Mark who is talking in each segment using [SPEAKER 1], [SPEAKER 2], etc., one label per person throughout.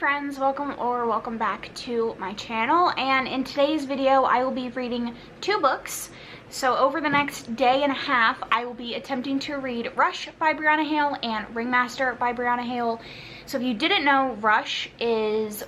[SPEAKER 1] friends, welcome back to my channel, and in today's video I will be reading two books. So over the next day and a half I will be attempting to read Rush by Brianna Hale and Ringmaster by Brianna Hale. So if you didn't know, Rush was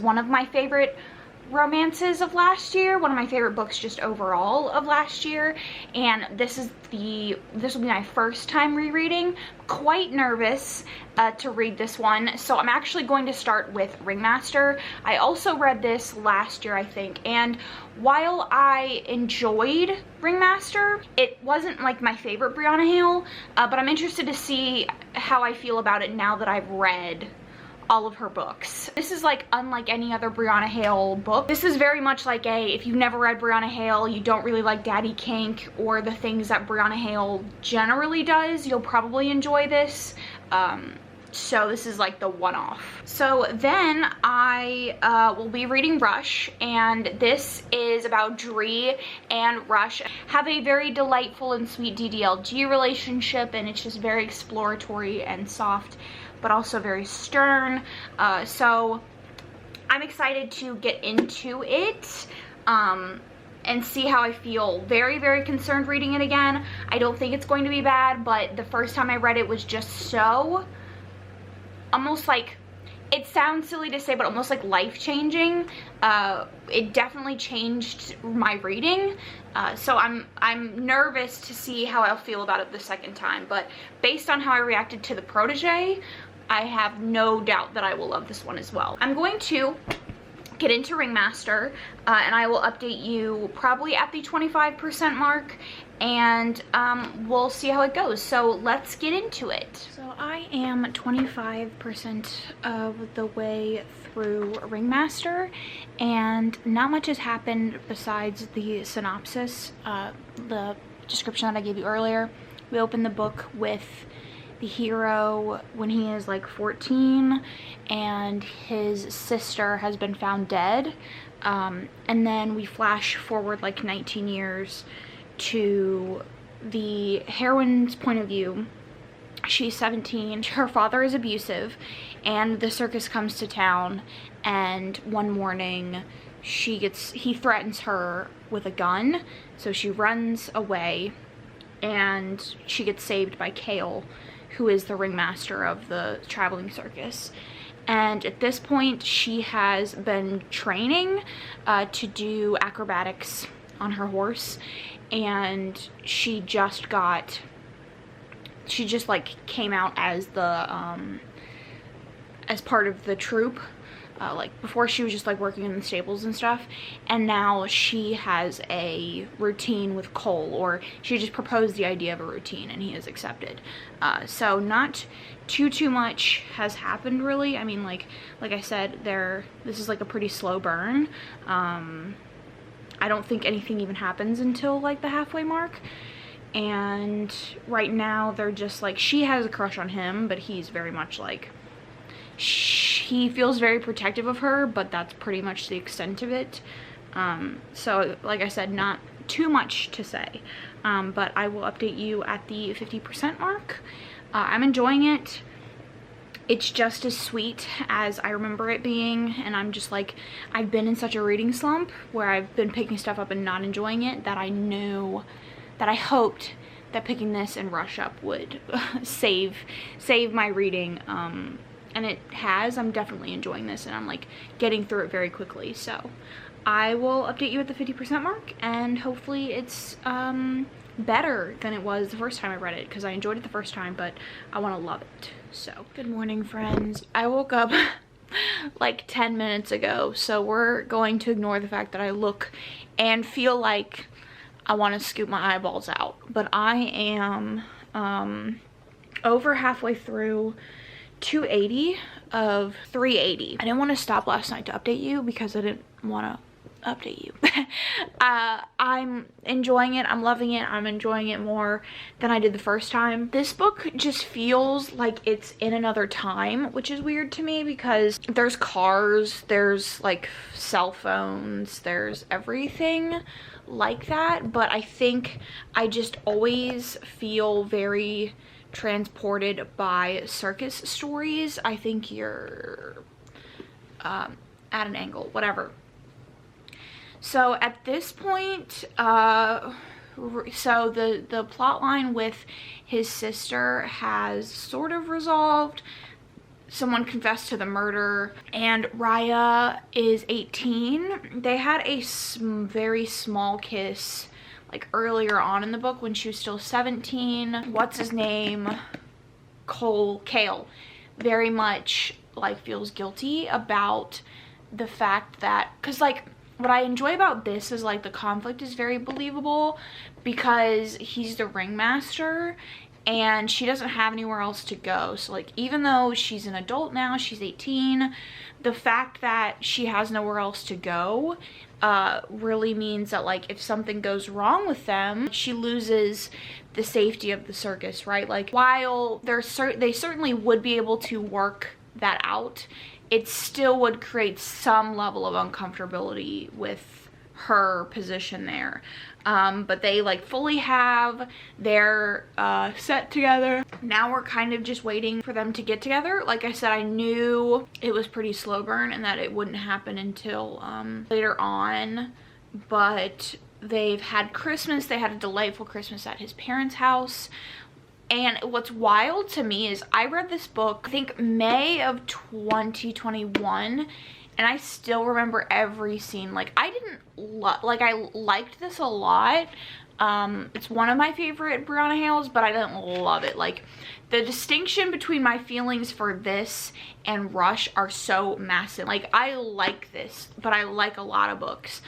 [SPEAKER 1] one of my favorite romances of last year, one of my favorite books just overall of last year, and this will be my first time rereading. Quite nervous to read this one, so I'm actually going to start with Ringmaster. I also read this last year, I think, and while I enjoyed Ringmaster, it wasn't like my favorite Brianna Hale, but I'm interested to see how I feel about it now that I've read all of her books. This is like unlike any other Brianna Hale book. This is very much like if you've never read Brianna Hale, you don't really like Daddy Kink or the things that Brianna Hale generally does, you'll probably enjoy this. So this is like the one-off. So then I will be reading Rush, and this is about Dree and Rush have a very delightful and sweet DDLG relationship, and it's just very exploratory and soft, but also very stern. So I'm excited to get into it and see how I feel. Very, very concerned reading it again. I don't think it's going to be bad, but the first time I read it was just so almost like, it sounds silly to say, but almost like life-changing. It definitely changed my reading. So I'm nervous to see how I'll feel about it the second time, but based on how I reacted to The Protege, I have no doubt that I will love this one as well. I'm going to get into Ringmaster, and I will update you probably at the 25% mark, and we'll see how it goes. So let's get into it. So I am 25% of the way through Ringmaster, and not much has happened besides the synopsis, the description that I gave you earlier. We open the book with the hero when he is like 14 and his sister has been found dead, and then we flash forward like 19 years to the heroine's point of view. She's 17, her father is abusive, and the circus comes to town, and one morning he threatens her with a gun, so she runs away and she gets saved by Kale, who is the ringmaster of the traveling circus. And at this point she has been training to do acrobatics on her horse, and she just like came out as the as part of the troupe. Like before she was just like working in the stables and stuff, and now she has a routine with Cole, or she just proposed the idea of a routine and he has accepted. So not too much has happened really. I mean, like I said, this is like a pretty slow burn. I don't think anything even happens until like the halfway mark, and right now they're just like, she has a crush on him, but he's very much like, he feels very protective of her, but that's pretty much the extent of it. So like I said, not too much to say, but I will update you at the 50% mark. I'm enjoying it. It's just as sweet as I remember it being, and I'm just like, I've been in such a reading slump where I've been picking stuff up and not enjoying it, that I knew, that I hoped that picking this and Rush up would save my reading. And it has. I'm definitely enjoying this, and I'm like getting through it very quickly. So I will update you at the 50% mark, and hopefully it's better than it was the first time I read it, because I enjoyed it the first time, but I want to love it. So good morning, friends. I woke up like 10 minutes ago, so we're going to ignore the fact that I look and feel like I want to scoop my eyeballs out, but I am over halfway through 280 of 380. I didn't want to stop last night to update you because I didn't want to update you. I'm enjoying it. I'm loving it. I'm enjoying it more than I did the first time. This book just feels like it's in another time, which is weird to me because there's cars, there's like cell phones, there's everything like that, but I think I just always feel very transported by circus stories. I think you're at an angle, whatever. So at this point, so the plot line with his sister has sort of resolved. Someone confessed to the murder, and Raya is 18. They had a very small kiss like earlier on in the book when she was still 17. What's his name? Kale very much like feels guilty about the fact that, because like what I enjoy about this is like the conflict is very believable because he's the ringmaster and she doesn't have anywhere else to go. So like even though she's an adult now, she's 18, the fact that she has nowhere else to go really means that like if something goes wrong with them, she loses the safety of the circus, right? Like while they certainly would be able to work that out, it still would create some level of uncomfortability with her position there. But they like fully have their set together. Now we're kind of just waiting for them to get together. Like I said, I knew it was pretty slow burn and that it wouldn't happen until later on, but they've had Christmas. They had a delightful Christmas at his parents' house. And what's wild to me is I read this book, I think May of 2021, and I still remember every scene. Like I liked this a lot. It's one of my favorite Brianna Hales, but I didn't love it. Like the distinction between my feelings for this and Rush are so massive. Like I like this, but I like a lot of books.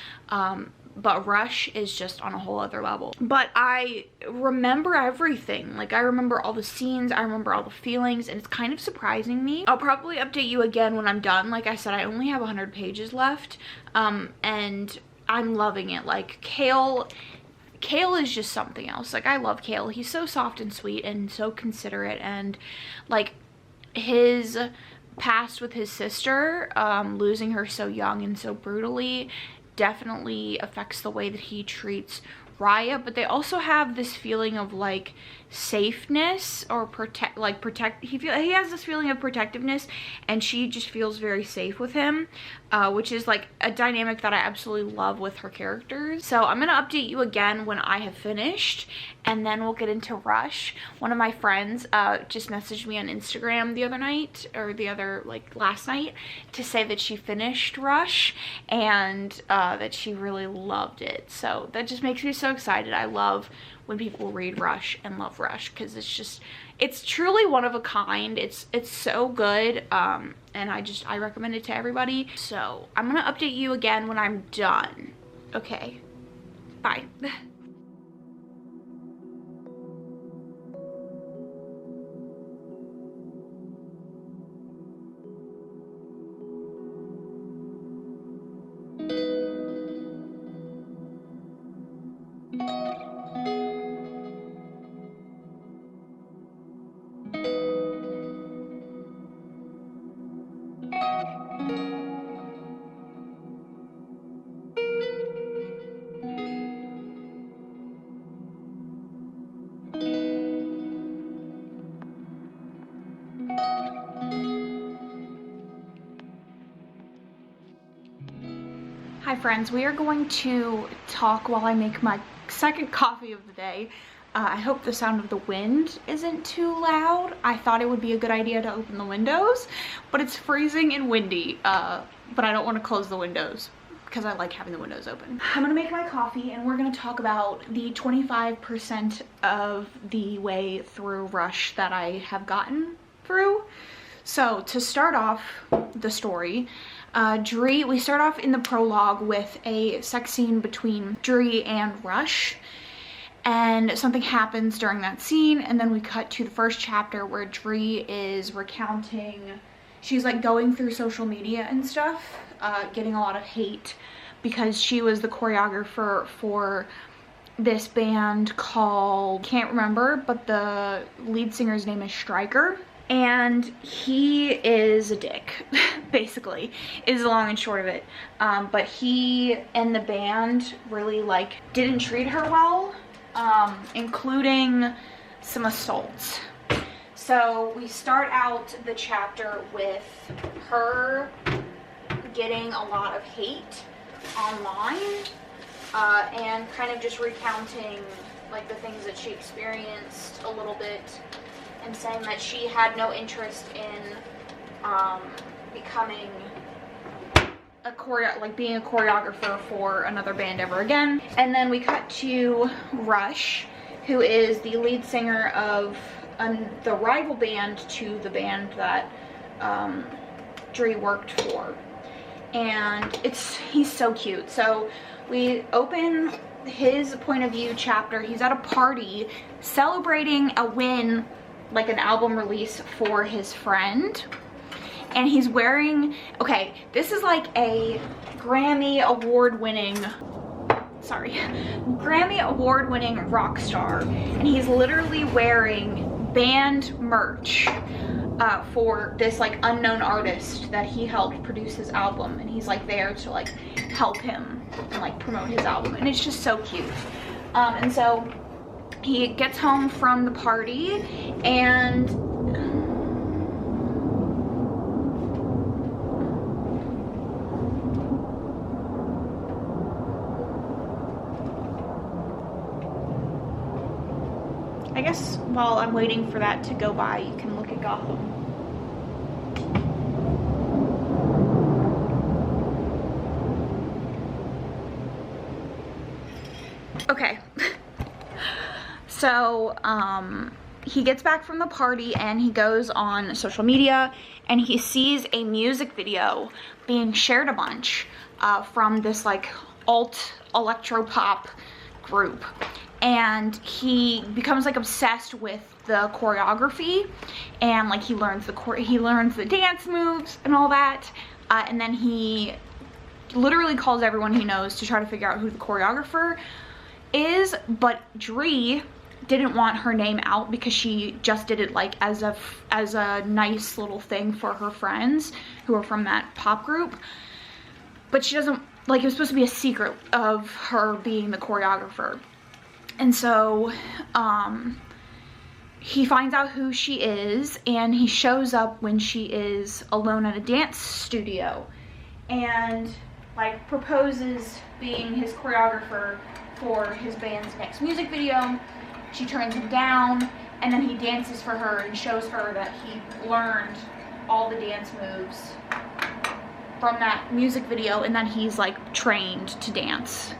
[SPEAKER 1] But Rush is just on a whole other level. But I remember everything. Like I remember all the scenes, I remember all the feelings, and it's kind of surprising me. I'll probably update you again when I'm done. Like I said, I only have 100 pages left, and I'm loving it. Like Kale is just something else. Like I love Kale. He's so soft and sweet and so considerate, and like his past with his sister, losing her so young and so brutally, definitely affects the way that he treats Raya. But they also have this feeling of like safeness or he has this feeling of protectiveness, and she just feels very safe with him, which is like a dynamic that I absolutely love with her characters. So I'm gonna update you again when I have finished, and then we'll get into Rush. One of my friends just messaged me on Instagram the other night, or last night, to say that she finished Rush and that she really loved it. So that just makes me so excited. I love when people read Rush and love Rush, because it's truly one of a kind. It's so good, and I recommend it to everybody. So I'm gonna update you again when I'm done. Okay, bye. Hi friends, we are going to talk while I make my second coffee of the day. I hope the sound of the wind isn't too loud. I thought it would be a good idea to open the windows, but it's freezing and windy, but I don't want to close the windows because I like having the windows open. I'm gonna make my coffee and we're gonna talk about the 25% of the way through Rush that I have gotten through. So to start off the story, we start off in the prologue with a sex scene between Dree and Rush, and something happens during that scene, and then we cut to the first chapter where Dree is recounting, she's like going through social media and stuff, getting a lot of hate because she was the choreographer for this band called, can't remember, but the lead singer's name is Stryker. And he is a dick, basically, is the long and short of it. But he and the band really like didn't treat her well, including some assaults. So we start out the chapter with her up getting a lot of hate online, and kind of just recounting like the things that she experienced a little bit, and saying that she had no interest in becoming being a choreographer for another band ever again. And then we cut to Rush, who is the lead singer of the rival band to the band that Dree worked for, and he's so cute. So we open his point of view chapter. He's at a party celebrating a win, like an album release for his friend, and he's wearing, okay, this is like a Grammy award-winning rock star, and he's literally wearing band merch for this like unknown artist that he helped produce his album, and he's like there to like help him and like promote his album, and it's just so cute. And so he gets home from the party, and I guess while I'm waiting for that to go by, you can look at Gotham. Okay. So, he gets back from the party and he goes on social media and he sees a music video being shared a bunch from this like alt electro pop group. And he becomes like obsessed with the choreography, and like he learns the dance moves and all that, and then he literally calls everyone he knows to try to figure out who the choreographer is. But Dree didn't want her name out because she just did it like as a nice little thing for her friends who are from that pop group, but she doesn't, like, it was supposed to be a secret of her being the choreographer. And so he finds out who she is, and he shows up when she is alone at a dance studio and like proposes being his choreographer for his band's next music video. She turns him down, and then he dances for her and shows her that he learned all the dance moves from that music video, and then he's like trained to dance.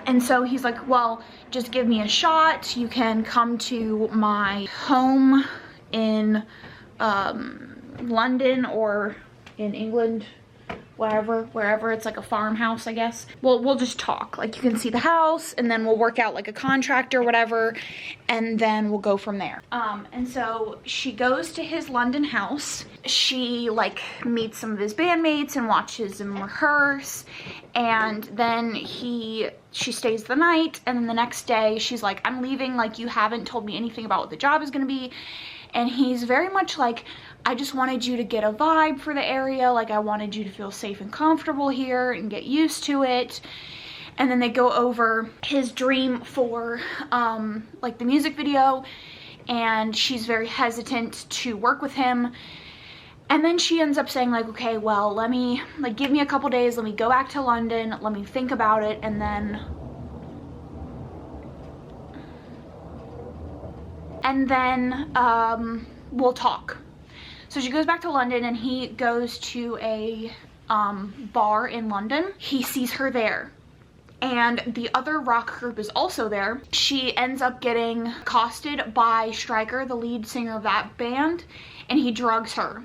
[SPEAKER 1] And so he's like, well, just give me a shot. You can come to my home in London or in England, wherever. It's like a farmhouse, I guess. We'll just talk. Like, you can see the house, and then we'll work out like a contract or whatever, and then we'll go from there. And so she goes to his London house. She like meets some of his bandmates and watches them rehearse, and then she stays the night, and then the next day she's like, I'm leaving, like, you haven't told me anything about what the job is gonna be. And he's very much like, I just wanted you to get a vibe for the area, like I wanted you to feel safe and comfortable here and get used to it. And then they go over his dream for like the music video, and she's very hesitant to work with him. And then she ends up saying like, okay, well, let me, like, give me a couple days, let me go back to London, let me think about it, and then we'll talk. So she goes back to London, and he goes to a bar in London. He sees her there, and the other rock group is also there. She ends up getting accosted by Stryker, the lead singer of that band, and he drugs her.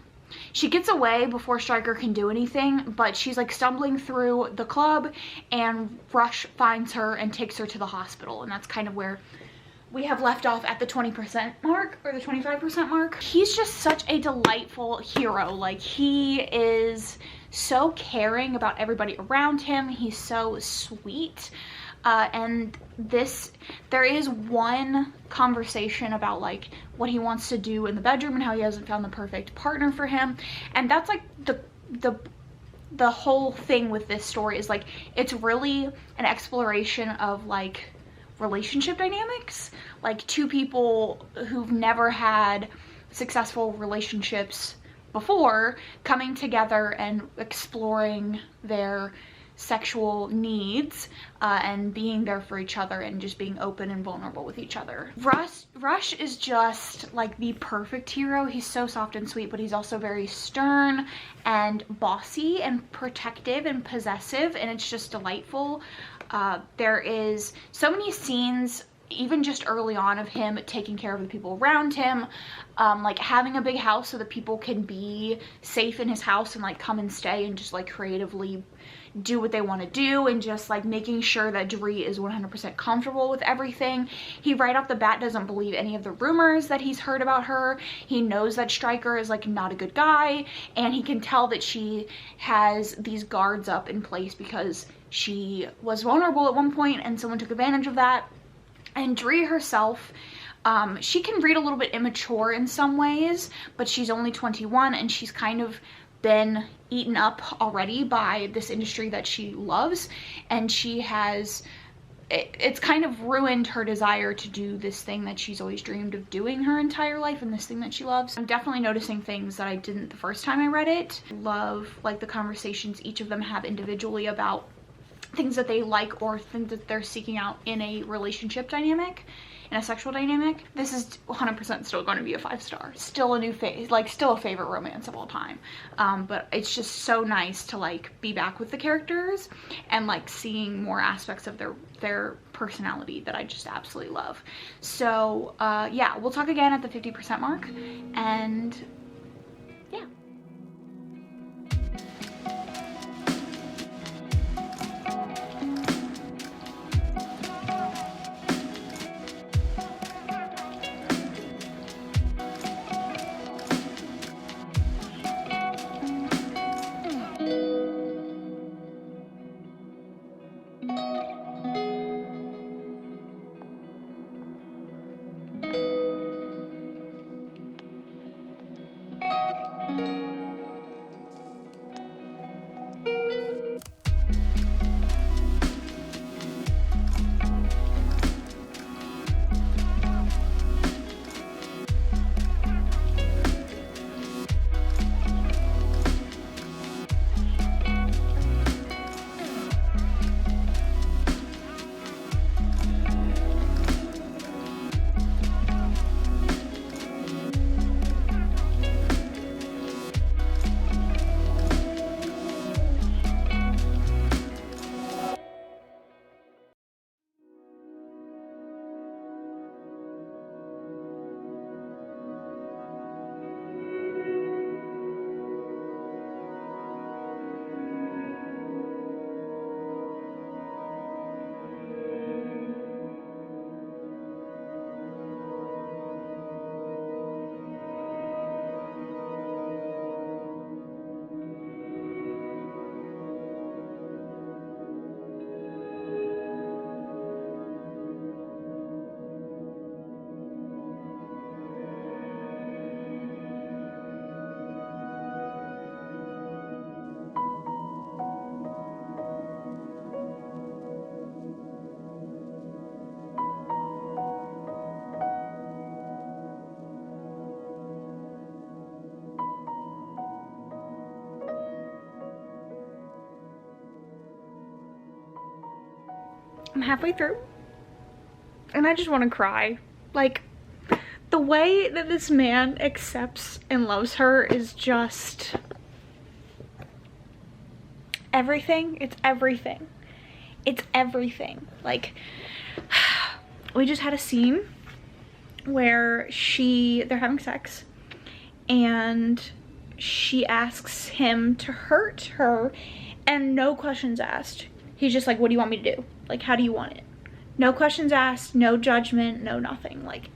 [SPEAKER 1] She gets away before Stryker can do anything, but she's like stumbling through the club, and Rush finds her and takes her to the hospital, and that's kind of where we have left off, at the 20% mark or the 25% mark. He's just such a delightful hero. Like, he is so caring about everybody around him. He's so sweet. And there is one conversation about like what he wants to do in the bedroom and how he hasn't found the perfect partner for him. And that's like the whole thing with this story, is like, it's really an exploration of like relationship dynamics, like two people who've never had successful relationships before, coming together and exploring their sexual needs and being there for each other and just being open and vulnerable with each other. Rush is just like the perfect hero. He's so soft and sweet, but he's also very stern and bossy and protective and possessive, and it's just delightful. There is so many scenes even just early on of him taking care of the people around him, like having a big house so that people can be safe in his house and like come and stay and just like creatively do what they want to do, and just like making sure that Dree is 100% comfortable with everything. He right off the bat doesn't believe any of the rumors that he's heard about her. He knows that Stryker is like not a good guy, and he can tell that she has these guards up in place because she was vulnerable at one point and someone took advantage of that. And Dree herself, she can read a little bit immature in some ways, but she's only 21 and she's kind of been eaten up already by this industry that she loves, and she has, it's kind of ruined her desire to do this thing that she's always dreamed of doing her entire life, and this thing that she loves. I'm definitely noticing things that I didn't the first time I read it. Love like the conversations each of them have individually about things that they like or things that they're seeking out in a relationship dynamic, in a sexual dynamic. This is 100% still going to be a 5-star. Still a new phase, like still a favorite romance of all time. But it's just so nice to like be back with the characters and like seeing more aspects of their personality that I just absolutely love. So yeah, we'll talk again at the 50% mark, and yeah. I'm halfway through and I just want to cry. Like, the way that this man accepts and loves her is just everything. It's everything. It's everything. Like, we just had a scene where they're having sex and she asks him to hurt her and no questions asked. He's just like, what do you want me to do? Like, how do you want it? No questions asked, no judgment, no nothing. Like,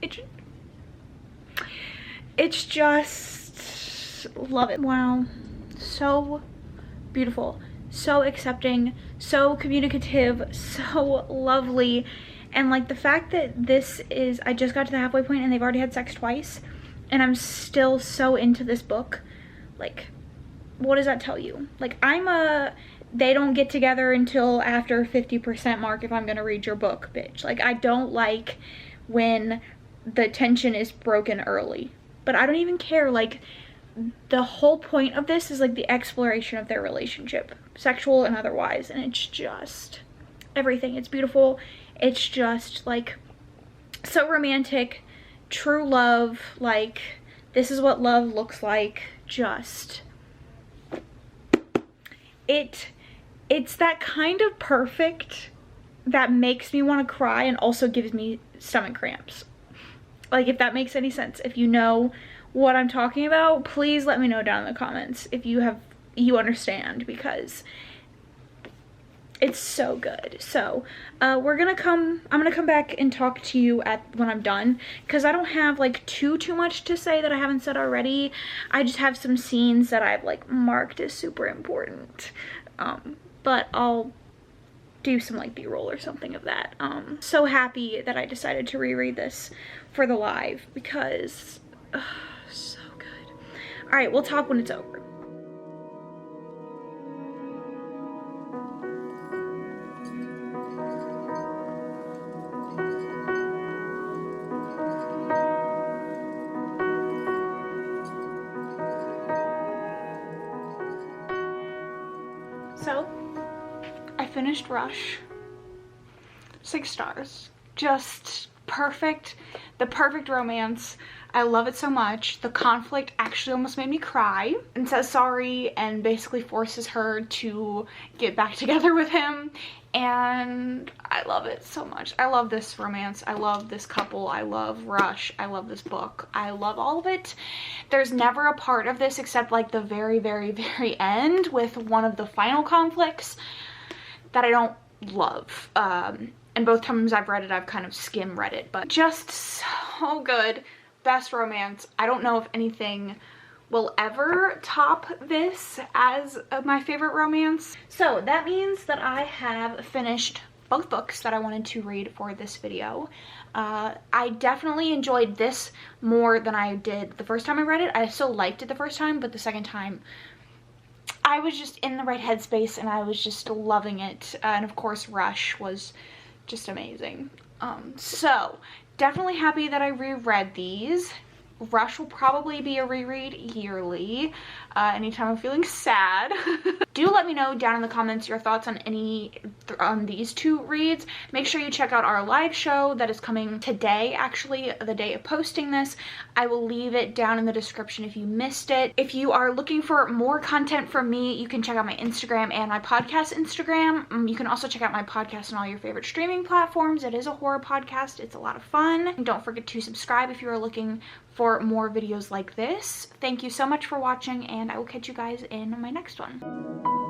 [SPEAKER 1] it's just, love it. Wow, so beautiful, so accepting, so communicative, so lovely. And like the fact that this is, I just got to the halfway point and they've already had sex twice and I'm still so into this book. Like, what does that tell you? Like, they don't get together until after 50% mark if I'm gonna read your book, bitch. Like, I don't like when the tension is broken early, but I don't even care. Like, the whole point of this is like the exploration of their relationship, sexual and otherwise, and it's just everything. It's beautiful. It's just like so romantic, true love, like this is what love looks like. Just it's that kind of perfect that makes me want to cry and also gives me stomach cramps. Like, if that makes any sense. If you know what I'm talking about, please let me know down in the comments if you understand, because it's so good. So I'm gonna come back and talk to you when I'm done, because I don't have like too much to say that I haven't said already. I just have some scenes that I've like marked as super important, but I'll do some like b-roll or something of that. So happy that I decided to reread this for the live, because so good. All right, we'll talk when it's over. So I finished Rush. 6 stars. Just perfect. The perfect romance. I love it so much. The conflict actually almost made me cry, and says sorry and basically forces her to get back together with him, and I love it so much. I love this romance. I love this couple. I love Rush. I love this book. I love all of it. There's never a part of this except like the very, very, very end with one of the final conflicts that I don't love. And both times I've read it, I've kind of skim read it, but just so good. Best romance. I don't know if anything will ever top this as my favorite romance. So that means that I have finished both books that I wanted to read for this video. I definitely enjoyed this more than I did the first time I read it. I still liked it the first time, but the second time I was just in the right headspace and I was just loving it. And of course Rush was just amazing. So definitely happy that I reread these. Rush will probably be a reread yearly, anytime I'm feeling sad. Do let me know down in the comments your thoughts on these 2 reads. Make sure you check out our live show that is coming today, actually the day of posting this. I will leave it down in the description if you missed it. If you are looking for more content from me, you can check out my Instagram and my podcast Instagram. You can also check out my podcast on all your favorite streaming platforms. It is a horror podcast. It's a lot of fun. And don't forget to subscribe if you are looking for more videos like this. Thank you so much for watching, and I will catch you guys in my next one.